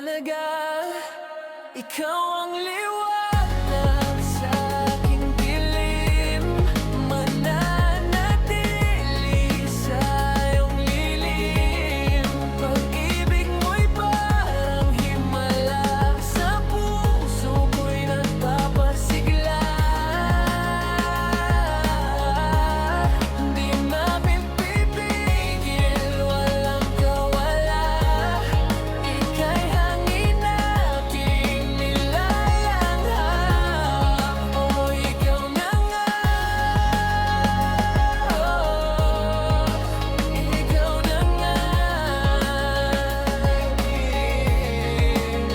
talaga. Ikaw ang liwanag sa aking dilim, mananatili sa iyong lilim. Pag-ibig mo'y parang himala, sa puso ko'y nagpapasigla. Di namin pipigil, walang kawala. Ika'y hangin na aking nilalanghap. Oh, ikaw na nga. Oh, ikaw na nga.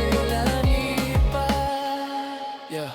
Nilanipa. Yeah.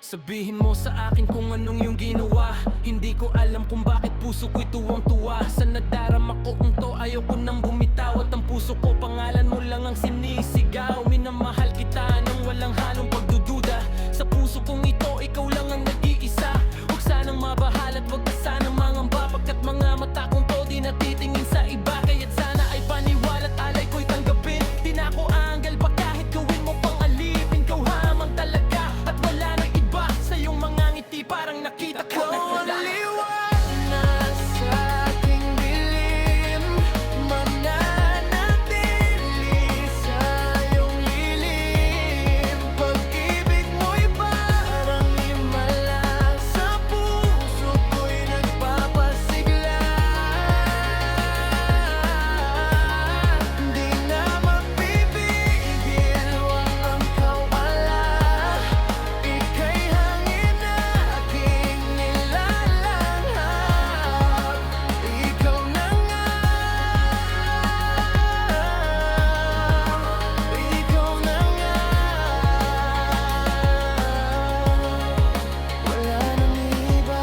Sabihin mo sa akin kung anong iyong ginawa. Hindi ko alam kung bakit puso ko'y tuwang-tuwa. Sa nadarama ko to, ayaw ko nang bumitaw. At ang puso ko, pangalan mo lang ang sinisigaw. Minamahal kita nang walang halong pagdududa. Sa puso kong ito, ikaw lang ang nag-iisa. Huwag sanang mabahala at huwag ka sanang mangamba, pagkat mga mata kong to di natitingin sa iba. Kaya't sana ay paniwala at alay ko'y tanggapin. Di na ako anggal pa kahit gawin mo pang alipin. Ikaw hamang talaga at wala nang iba. Sa iyong mga ngiti parang nakita ko ang liwanag sa aking dilim, mananatili sa iyong lilim. Pag-ibig mo'y parang himala, sa puso ko'y nagpapasigla. Di na mapipigil, walang kawala. Ika'y hangin na aking nilalanghap. Ikaw na nga. Ikaw na nga. Wala nang iba.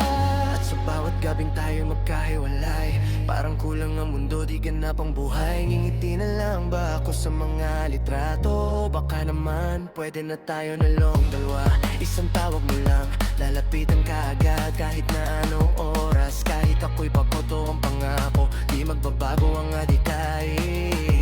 At sa bawat gabing tayo magkahiwalay, parang kulang ang mundo, di ganap ang buhay. Ngingiti na lang ba ako sa mga litrato? O baka naman pwede na tayo na long dalawa. Isang tawag mo lang, lalapitan ka agad. Kahit na anong oras, kahit ako'y pakoto ang pangako, di magbabago ang adikain.